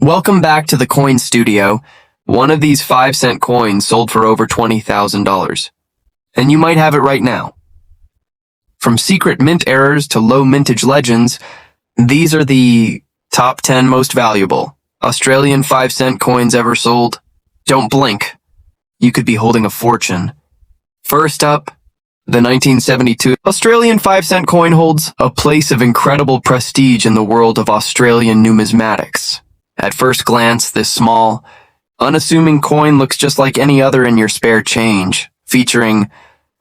Welcome back to the Coin Studio. One of these 5-cent coins sold for over $20,000. And you might have it right now. From secret mint errors to low mintage legends, these are the top 10 most valuable Australian 5-cent coins ever sold. Don't blink. You could be holding a fortune. First up, the 1972 Australian 5-cent coin holds a place of incredible prestige in the world of Australian numismatics. At first glance, this small, unassuming coin looks just like any other in your spare change, featuring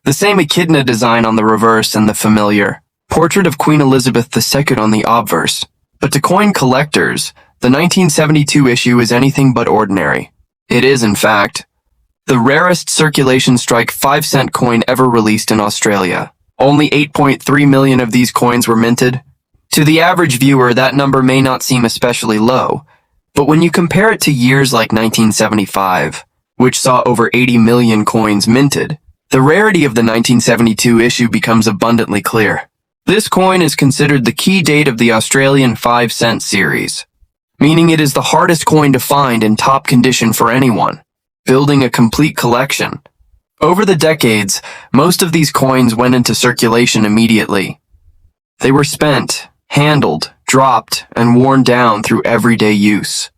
the same echidna design on the reverse and the familiar portrait of Queen Elizabeth II on the obverse. But to coin collectors, the 1972 issue is anything but ordinary. It is, in fact, the rarest circulation strike 5-cent coin ever released in Australia. Only 8.3 million of these coins were minted. To the average viewer, that number may not seem especially low, but when you compare it to years like 1975, which saw over 80 million coins minted, the rarity of the 1972 issue becomes abundantly clear. This coin is considered the key date of the Australian 5-cent series, meaning it is the hardest coin to find in top condition for anyone building a complete collection. Over the decades, most of these coins went into circulation immediately. They were spent, handled, dropped, and worn down through everyday use.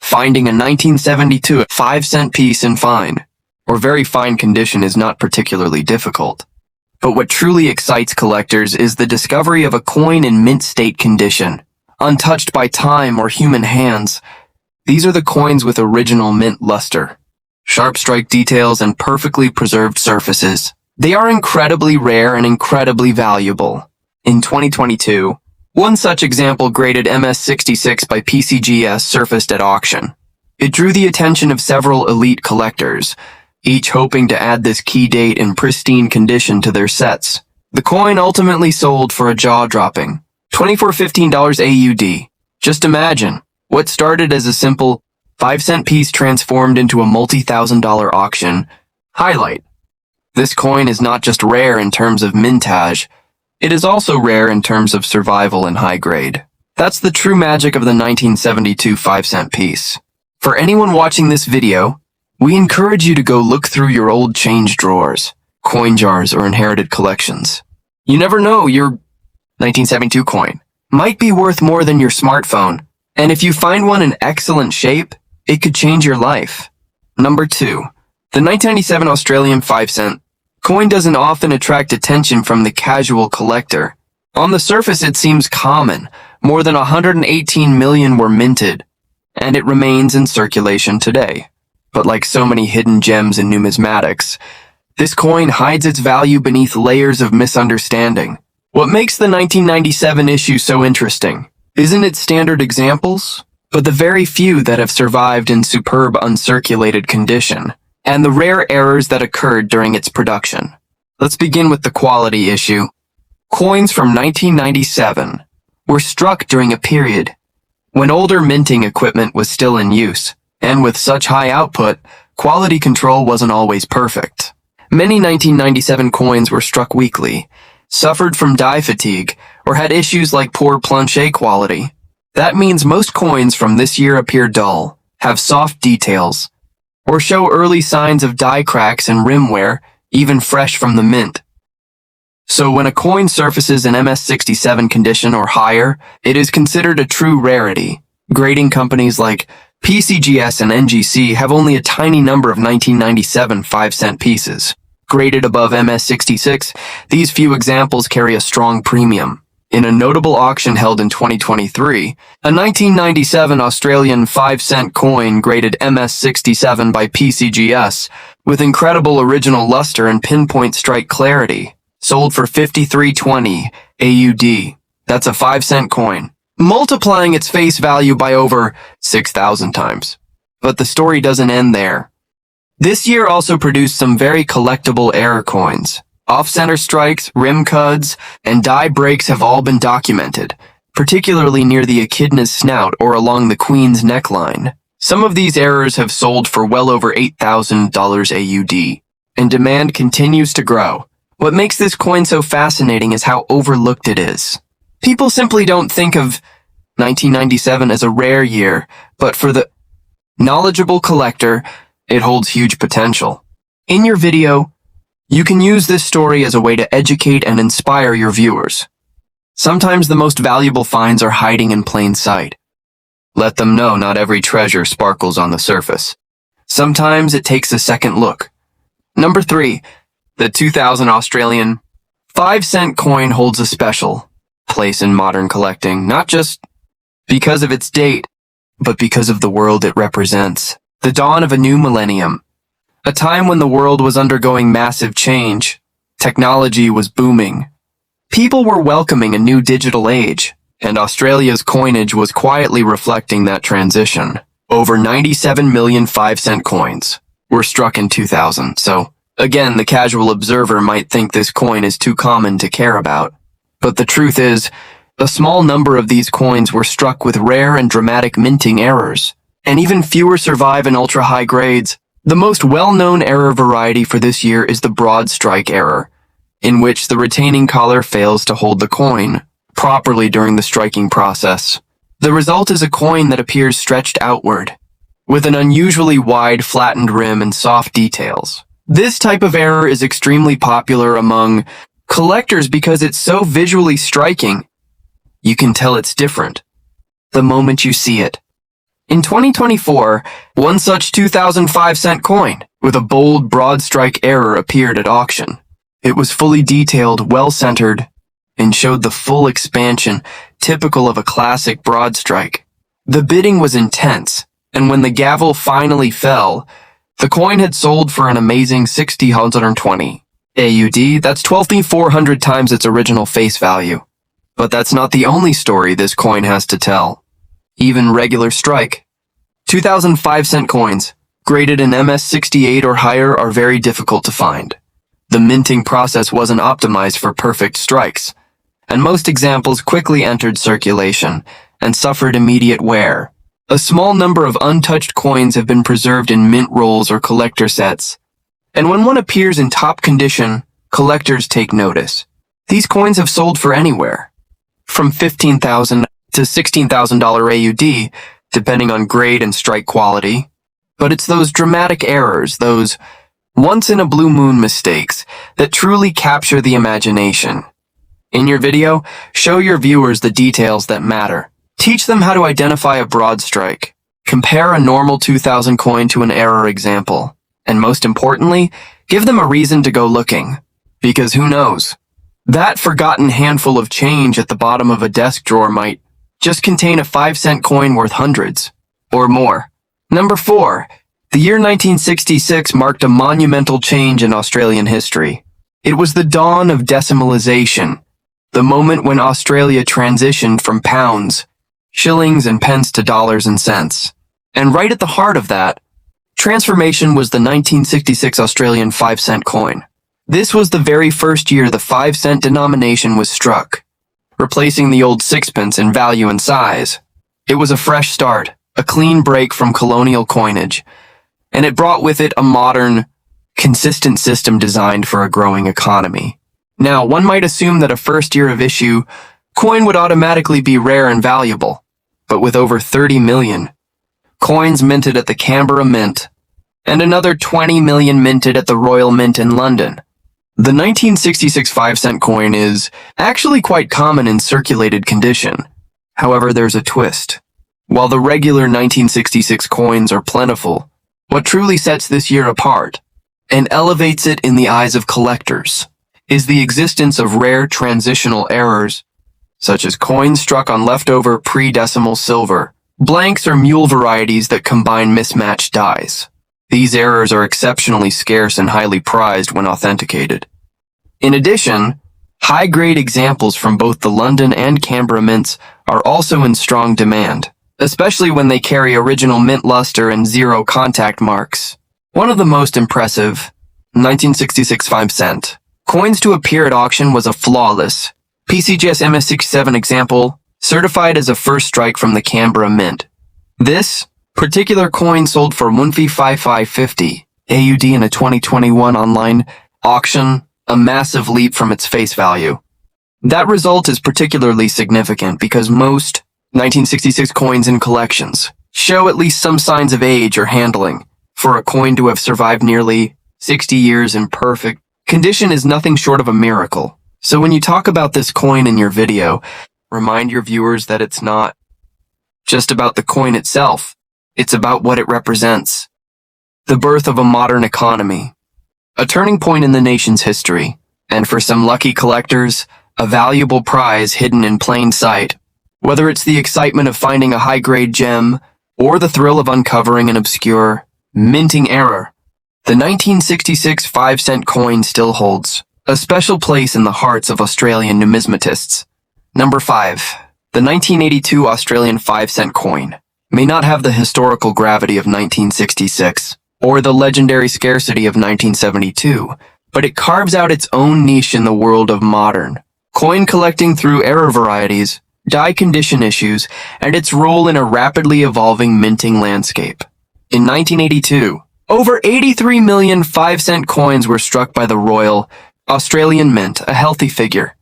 Finding a 1972 5-cent piece in fine, or very fine condition is not particularly difficult. But what truly excites collectors is the discovery of a coin in mint state condition, untouched by time or human hands. These are the coins with original mint luster, sharp strike details, and perfectly preserved surfaces. They are incredibly rare and incredibly valuable. In 2022, one such example graded MS66 by PCGS surfaced at auction. It drew the attention of several elite collectors, each hoping to add this key date in pristine condition to their sets. The coin ultimately sold for a jaw-dropping $24.15 AUD. Just imagine, what started as a simple 5-cent piece transformed into a multi-thousand-dollar auction highlight. This coin is not just rare in terms of mintage, it is also rare in terms of survival and high grade. That's the true magic of the 1972 5-cent piece. For anyone watching this video, we encourage you to go look through your old change drawers, coin jars, or inherited collections. You never know, your 1972 coin might be worth more than your smartphone, and if you find one in excellent shape, it could change your life. Number 2. The 1997 Australian 5-cent coin doesn't often attract attention from the casual collector. On the surface, it seems common. More than 118 million were minted, and it remains in circulation today. But like so many hidden gems in numismatics, this coin hides its value beneath layers of misunderstanding. What makes the 1997 issue so interesting isn't its standard examples, but the very few that have survived in superb uncirculated condition, and the rare errors that occurred during its production. Let's begin with the quality issue. Coins from 1997 were struck during a period when older minting equipment was still in use, and with such high output, quality control wasn't always perfect. Many 1997 coins were struck weakly, suffered from die fatigue, or had issues like poor planche quality. That means most coins from this year appear dull, have soft details, or show early signs of die cracks and rim wear, even fresh from the mint. So when a coin surfaces in MS67 condition or higher, it is considered a true rarity. Grading companies like PCGS and NGC have only a tiny number of 1997 5-cent pieces. Graded above MS66, these few examples carry a strong premium. In a notable auction held in 2023, a 1997 Australian 5-cent coin graded MS67 by PCGS with incredible original luster and pinpoint strike clarity sold for $53.20 AUD. That's a 5-cent coin, multiplying its face value by over 6,000 times. But the story doesn't end there. This year also produced some very collectible error coins. Off-center strikes, rim cuds, and die breaks have all been documented, particularly near the echidna's snout or along the queen's neckline. Some of these errors have sold for well over $8,000 AUD, and demand continues to grow. What makes this coin so fascinating is how overlooked it is. People simply don't think of 1997 as a rare year, but for the knowledgeable collector, it holds huge potential. In your video, you can use this story as a way to educate and inspire your viewers. Sometimes the most valuable finds are hiding in plain sight. Let them know not every treasure sparkles on the surface. Sometimes it takes a second look. Number 3, the 2000 Australian 5-cent coin holds a special place in modern collecting, not just because of its date, but because of the world it represents. The dawn of a new millennium, a time when the world was undergoing massive change. Technology was booming. People were welcoming a new digital age, and Australia's coinage was quietly reflecting that transition. Over 97 million 5-cent coins were struck in 2000, so again, the casual observer might think this coin is too common to care about. But the truth is, a small number of these coins were struck with rare and dramatic minting errors, and even fewer survive in ultra-high grades. The most well-known error variety for this year is the broad strike error, in which the retaining collar fails to hold the coin properly during the striking process. The result is a coin that appears stretched outward, with an unusually wide, flattened rim and soft details. This type of error is extremely popular among collectors because it's so visually striking. You can tell it's different the moment you see it. In 2024, one such 2005-cent coin with a bold, broad strike error appeared at auction. It was fully detailed, well-centered, and showed the full expansion typical of a classic broad strike. The bidding was intense, and when the gavel finally fell, the coin had sold for an amazing 6,120 AUD. That's 12,400 times its original face value. But that's not the only story this coin has to tell. Even regular strike 2005-cent coins, graded in MS68 or higher, are very difficult to find. The minting process wasn't optimized for perfect strikes, and most examples quickly entered circulation and suffered immediate wear. A small number of untouched coins have been preserved in mint rolls or collector sets, and when one appears in top condition, collectors take notice. These coins have sold for anywhere from $15,000 to $16,000 AUD, depending on grade and strike quality. But it's those dramatic errors, those once-in-a-blue-moon mistakes, that truly capture the imagination. In your video, show your viewers the details that matter. Teach them how to identify a broad strike. Compare a normal 2000 coin to an error example. And most importantly, give them a reason to go looking. Because who knows? That forgotten handful of change at the bottom of a desk drawer might just contain a 5-cent coin worth hundreds or more. Number 4. The year 1966 marked a monumental change in Australian history. It was the dawn of decimalisation, the moment when Australia transitioned from pounds, shillings, and pence to dollars and cents. And right at the heart of that transformation was the 1966 Australian 5-cent coin. This was the very first year the 5-cent denomination was struck, replacing the old sixpence in value and size. It was a fresh start, a clean break from colonial coinage, and it brought with it a modern, consistent system designed for a growing economy. Now, one might assume that a first year of issue coin would automatically be rare and valuable, but with over 30 million coins minted at the Canberra Mint and another 20 million minted at the Royal Mint in London, the 1966 5-cent coin is actually quite common in circulated condition. However, there's a twist. While the regular 1966 coins are plentiful, what truly sets this year apart and elevates it in the eyes of collectors is the existence of rare transitional errors, such as coins struck on leftover pre-decimal silver, blanks, or mule varieties that combine mismatched dies. These errors are exceptionally scarce and highly prized when authenticated. In addition, high-grade examples from both the London and Canberra mints are also in strong demand, especially when they carry original mint luster and zero contact marks. One of the most impressive 1966 5-cent coins to appear at auction was a flawless PCGS MS67 example, certified as a first strike from the Canberra Mint. This particular coin sold for 1,550 AUD in a 2021 online auction, a massive leap from its face value. That result is particularly significant because most 1966 coins in collections show at least some signs of age or handling. For a coin to have survived nearly 60 years in perfect condition is nothing short of a miracle. So when you talk about this coin in your video, remind your viewers that it's not just about the coin itself. It's about what it represents. The birth of a modern economy. A turning point in the nation's history. And for some lucky collectors, a valuable prize hidden in plain sight. Whether it's the excitement of finding a high-grade gem or the thrill of uncovering an obscure, minting error, the 1966 5-cent coin still holds a special place in the hearts of Australian numismatists. Number 5. The 1982 Australian 5-cent coin may not have the historical gravity of 1966 or the legendary scarcity of 1972, but it carves out its own niche in the world of modern coin collecting through error varieties, die condition issues, and its role in a rapidly evolving minting landscape. In 1982, over 83 million 5-cent coins were struck by the Royal Australian Mint, a healthy figure,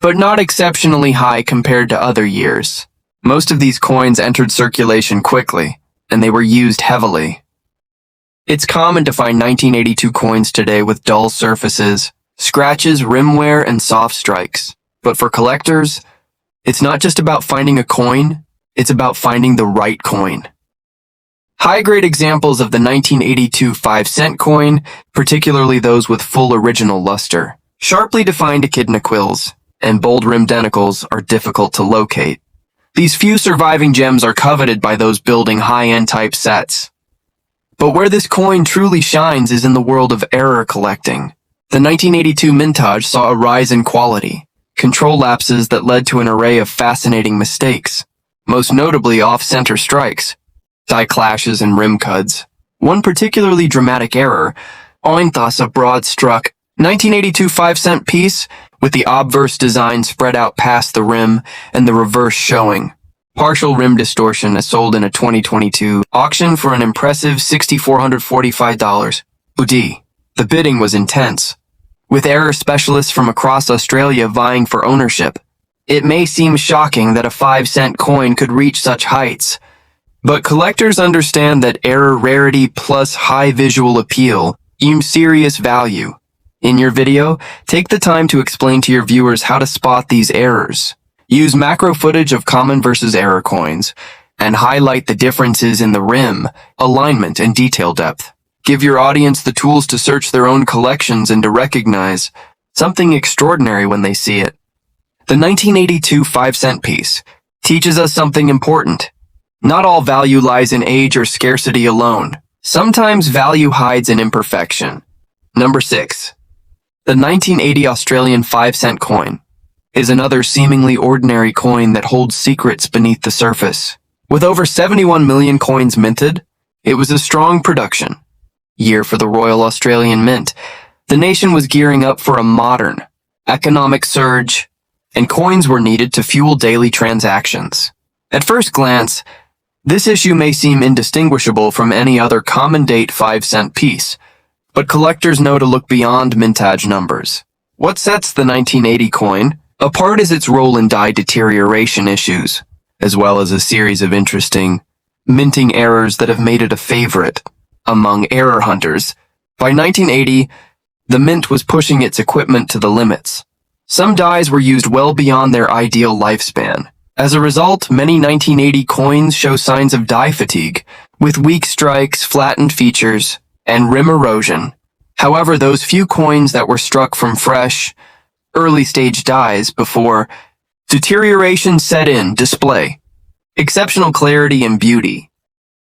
but not exceptionally high compared to other years. Most of these coins entered circulation quickly, and they were used heavily. It's common to find 1982 coins today with dull surfaces, scratches, rim wear, and soft strikes. But for collectors, it's not just about finding a coin, it's about finding the right coin. High-grade examples of the 1982 5-cent coin, particularly those with full original luster, sharply defined echidna quills, and bold rimmed denticles are difficult to locate. These few surviving gems are coveted by those building high-end type sets. But where this coin truly shines is in the world of error collecting. The 1982 mintage saw a rise in quality, control lapses that led to an array of fascinating mistakes, most notably off-center strikes, die clashes, and rim cuds. One particularly dramatic error, Ointhas, a broad-struck 1982 5-cent piece with the obverse design spread out past the rim and the reverse showing. Partial rim distortion is sold in a 2022 auction for an impressive $6,445. UD. The bidding was intense, with error specialists from across Australia vying for ownership. It may seem shocking that a 5-cent coin could reach such heights, but collectors understand that error rarity plus high visual appeal equals serious value. In your video, take the time to explain to your viewers how to spot these errors. Use macro footage of common versus error coins, and highlight the differences in the rim, alignment, and detail depth. Give your audience the tools to search their own collections and to recognize something extraordinary when they see it. The 1982 5-cent piece teaches us something important. Not all value lies in age or scarcity alone. Sometimes value hides in imperfection. Number 6. The 1980 Australian 5-cent coin is another seemingly ordinary coin that holds secrets beneath the surface. With over 71 million coins minted, it was a strong production year for the Royal Australian Mint. The nation was gearing up for a modern economic surge, and coins were needed to fuel daily transactions. At first glance, this issue may seem indistinguishable from any other common date 5-cent piece, but collectors know to look beyond mintage numbers. What sets the 1980 coin apart is its role in die deterioration issues, as well as a series of interesting minting errors that have made it a favorite among error hunters. By 1980, the mint was pushing its equipment to the limits. Some dies were used well beyond their ideal lifespan. As a result, many 1980 coins show signs of die fatigue, with weak strikes, flattened features, and rim erosion. However, those few coins that were struck from fresh, early-stage dies before deterioration set in display exceptional clarity and beauty.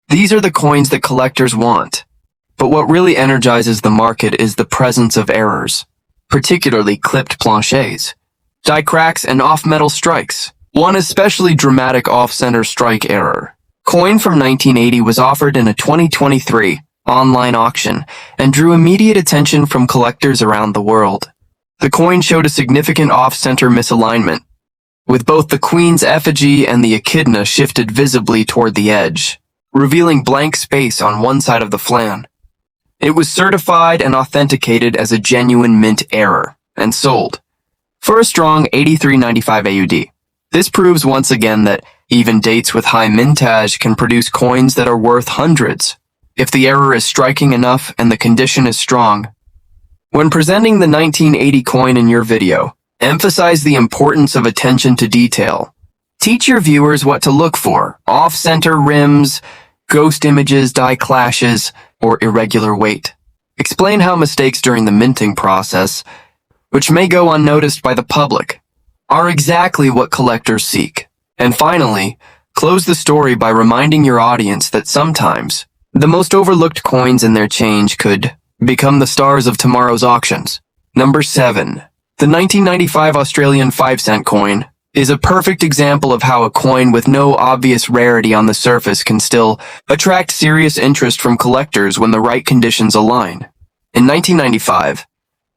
These are the coins that collectors want. But what really energizes the market is the presence of errors, particularly clipped planchets, die cracks, and off-metal strikes. One especially dramatic off-center strike error. Coin from 1980 was offered in a 2023 online auction and drew immediate attention from collectors around the world. The coin showed a significant off-center misalignment, with both the Queen's effigy and the echidna shifted visibly toward the edge, revealing blank space on one side of the flan. It was certified and authenticated as a genuine mint error, and sold for a strong $83.95 AUD. This proves once again that Even dates with high mintage can produce coins that are worth hundreds, if the error is striking enough and the condition is strong. When presenting the 1980 coin in your video, emphasize the importance of attention to detail. Teach your viewers what to look for: off-center rims, ghost images, die clashes, or irregular weight. Explain how mistakes during the minting process, which may go unnoticed by the public, are exactly what collectors seek. And finally, close the story by reminding your audience that sometimes the most overlooked coins in their change could become the stars of tomorrow's auctions. Number 7. The 1995 Australian 5-cent coin is a perfect example of how a coin with no obvious rarity on the surface can still attract serious interest from collectors when the right conditions align. In 1995,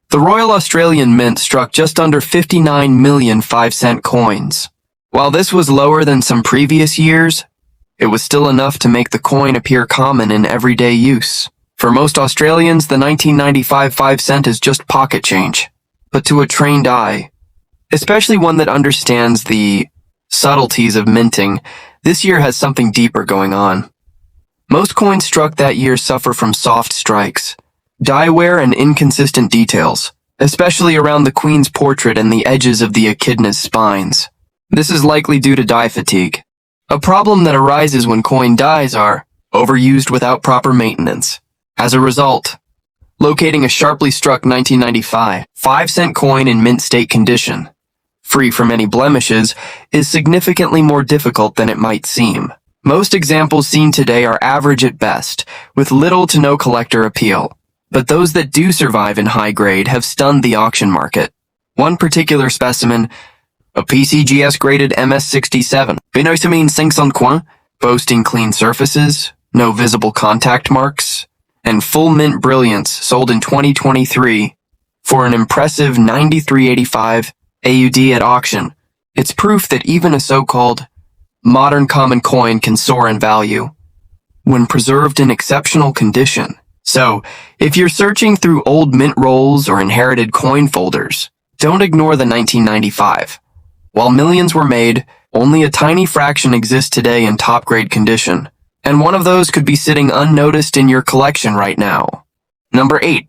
the Royal Australian Mint struck just under 59 million 5-cent coins. While this was lower than some previous years, it was still enough to make the coin appear common in everyday use. For most Australians, the 1995 5-cent is just pocket change. But to a trained eye, especially one that understands the subtleties of minting, this year has something deeper going on. Most coins struck that year suffer from soft strikes, die wear, and inconsistent details, especially around the Queen's portrait and the edges of the echidna's spines. This is likely due to die fatigue, a problem that arises when coin dies are overused without proper maintenance. As a result, locating a sharply struck 1995 5-cent coin in mint state condition, free from any blemishes, is significantly more difficult than it might seem. Most examples seen today are average at best, with little to no collector appeal. But those that do survive in high grade have stunned the auction market. One particular specimen, a PCGS graded MS67, Benoitamine 500 coin, boasting clean surfaces, no visible contact marks, and full mint brilliance, sold in 2023 for an impressive $93.85 AUD at auction. It's proof that even a so-called modern common coin can soar in value when preserved in exceptional condition. So, if you're searching through old mint rolls or inherited coin folders, don't ignore the 1995. While millions were made, only a tiny fraction exists today in top-grade condition, and one of those could be sitting unnoticed in your collection right now. Number 8.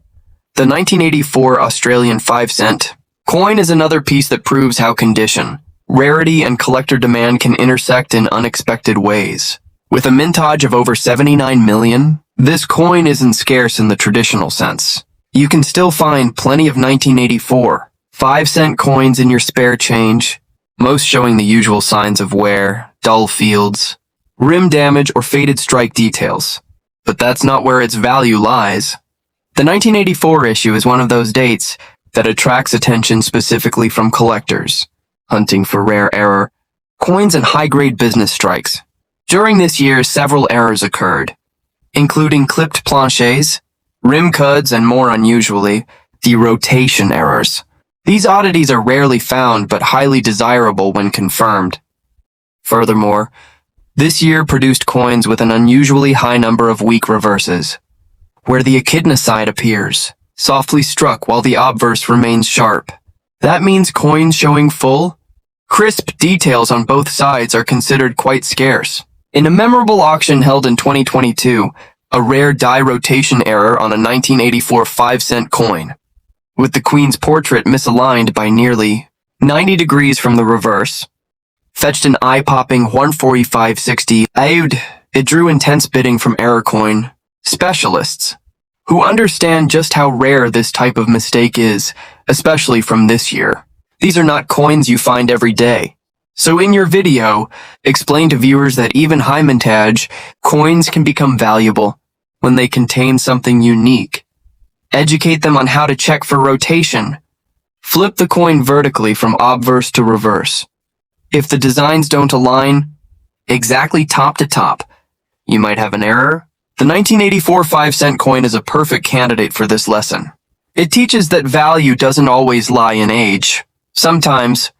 The 1984 Australian 5-cent coin is another piece that proves how condition, rarity, and collector demand can intersect in unexpected ways. With a mintage of over 79 million, this coin isn't scarce in the traditional sense. You can still find plenty of 1984 5-cent coins in your spare change, most showing the usual signs of wear, dull fields, rim damage, or faded strike details. But that's not where its value lies. The 1984 issue is one of those dates that attracts attention specifically from collectors, hunting for rare error, coins, and high-grade business strikes. During this year, several errors occurred, including clipped planches, rim cuds, and more unusually, the rotation errors. These oddities are rarely found but highly desirable when confirmed. Furthermore, this year produced coins with an unusually high number of weak reverses, where the echidna side appears softly struck while the obverse remains sharp. That means coins showing full, crisp details on both sides are considered quite scarce. In a memorable auction held in 2022, a rare die rotation error on a 1984 5-cent coin, with the Queen's portrait misaligned by nearly 90 degrees from the reverse, fetched an eye-popping 145.60 AUD. It drew intense bidding from error coin specialists, who understand just how rare this type of mistake is, especially from this year. These are not coins you find every day. So in your video, explain to viewers that even high mintage coins can become valuable when they contain something unique. Educate them on how to check for rotation. Flip the coin vertically from obverse to reverse. If the designs don't align exactly top to top, you might have an error. The 1984 5-cent coin is a perfect candidate for this lesson. It teaches that value doesn't always lie in age. Sometimes,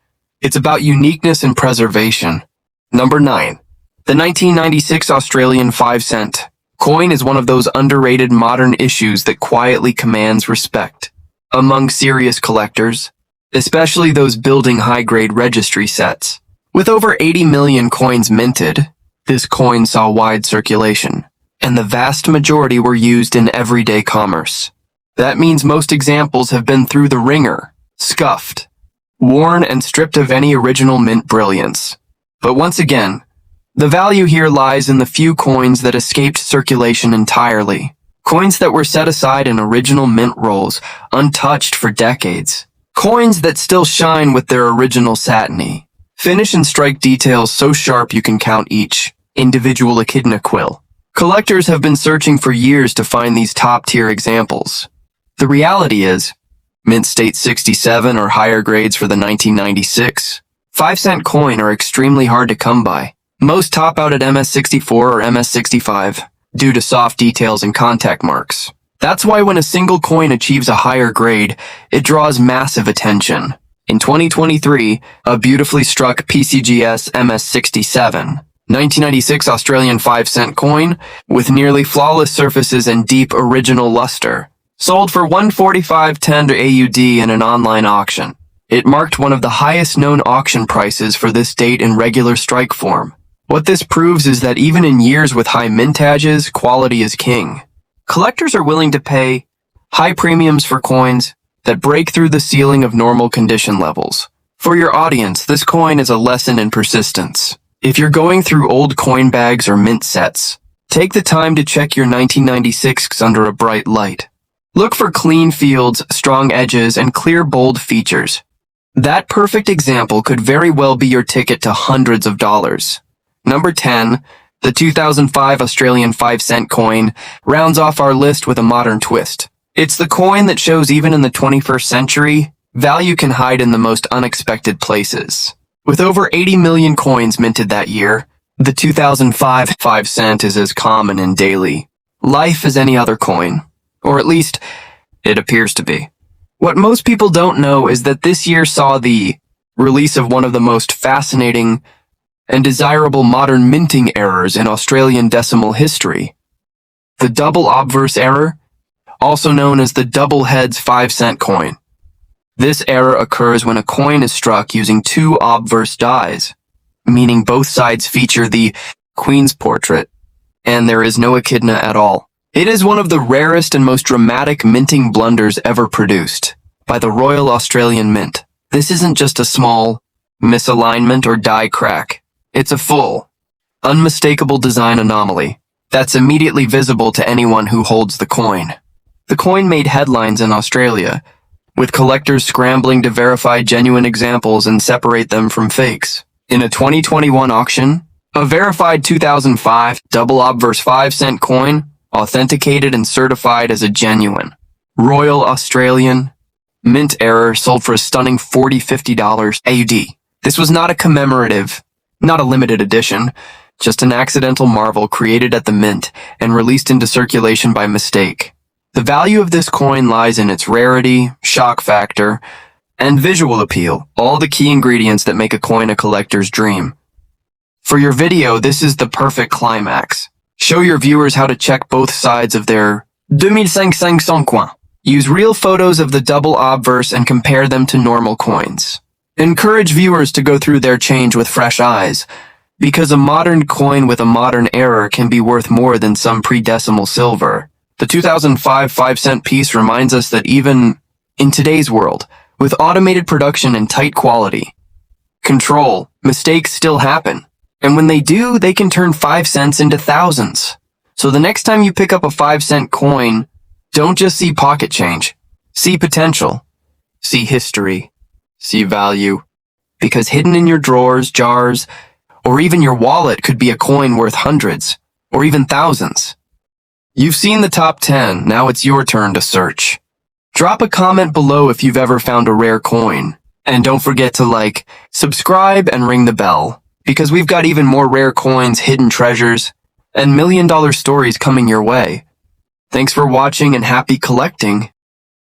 it's about uniqueness and preservation. Number 9. The 1996 Australian 5-cent coin is one of those underrated modern issues that quietly commands respect among serious collectors, especially those building high-grade registry sets. With over 80 million coins minted, this coin saw wide circulation, and the vast majority were used in everyday commerce. That means most examples have been through the ringer, scuffed, worn, and stripped of any original mint brilliance. But once again, the value here lies in the few coins that escaped circulation entirely. Coins that were set aside in original mint rolls, untouched for decades. Coins that still shine with their original satiny. Finish and strike details so sharp you can count each individual echidna quill. Collectors have been searching for years to find these top-tier examples. The reality is, mint state 67 or higher grades for the 1996 5-cent coin are extremely hard to come by. Most top out at MS64 or MS65 due to soft details and contact marks. That's why when a single coin achieves a higher grade, it draws massive attention. In 2023, a beautifully struck PCGS MS67, 1996 Australian 5-cent coin with nearly flawless surfaces and deep original luster, sold for $145.10 AUD in an online auction. It marked one of the highest known auction prices for this date in regular strike form. What this proves is that even in years with high mintages, quality is king. Collectors are willing to pay high premiums for coins that break through the ceiling of normal condition levels. For your audience, this coin is a lesson in persistence. If you're going through old coin bags or mint sets, take the time to check your 1996s under a bright light. Look for clean fields, strong edges, and clear, bold features. That perfect example could very well be your ticket to hundreds of dollars. Number 10, the 2005 Australian 5-cent coin, rounds off our list with a modern twist. It's the coin that shows even in the 21st century, value can hide in the most unexpected places. With over 80 million coins minted that year, the 2005 5-cent is as common in daily life as any other coin. Or at least, it appears to be. What most people don't know is that this year saw the release of one of the most fascinating and desirable modern minting errors in Australian decimal history. The double obverse error, also known as the double heads 5-cent coin. This error occurs when a coin is struck using two obverse dies, meaning both sides feature the queen's portrait, and there is no echidna at all. It is one of the rarest and most dramatic minting blunders ever produced by the Royal Australian Mint. This isn't just a small misalignment or die crack. It's a full, unmistakable design anomaly that's immediately visible to anyone who holds the coin. The coin made headlines in Australia, with collectors scrambling to verify genuine examples and separate them from fakes. In a 2021 auction, a verified 2005 double obverse 5-cent coin authenticated and certified as a genuine Royal Australian Mint error sold for a stunning $40-50 AUD. This was not a commemorative, not a limited edition, just an accidental marvel created at the mint and released into circulation by mistake. The value of this coin lies in its rarity, shock factor, and visual appeal, all the key ingredients that make a coin a collector's dream. For your video, this is the perfect climax. Show your viewers how to check both sides of their 2500 coin. Use real photos of the double obverse and compare them to normal coins. Encourage viewers to go through their change with fresh eyes, because a modern coin with a modern error can be worth more than some pre-decimal silver. The 2005 5-cent piece reminds us that even in today's world, with automated production and tight quality control, mistakes still happen. And when they do, they can turn 5 cents into thousands. So the next time you pick up a 5-cent coin, don't just see pocket change. See potential. See history. See value. Because hidden in your drawers, jars, or even your wallet could be a coin worth hundreds, or even thousands. You've seen the top 10, now it's your turn to search. Drop a comment below if you've ever found a rare coin. And don't forget to like, subscribe, and ring the bell, because we've got even more rare coins, hidden treasures, and million-dollar stories coming your way. Thanks for watching and happy collecting.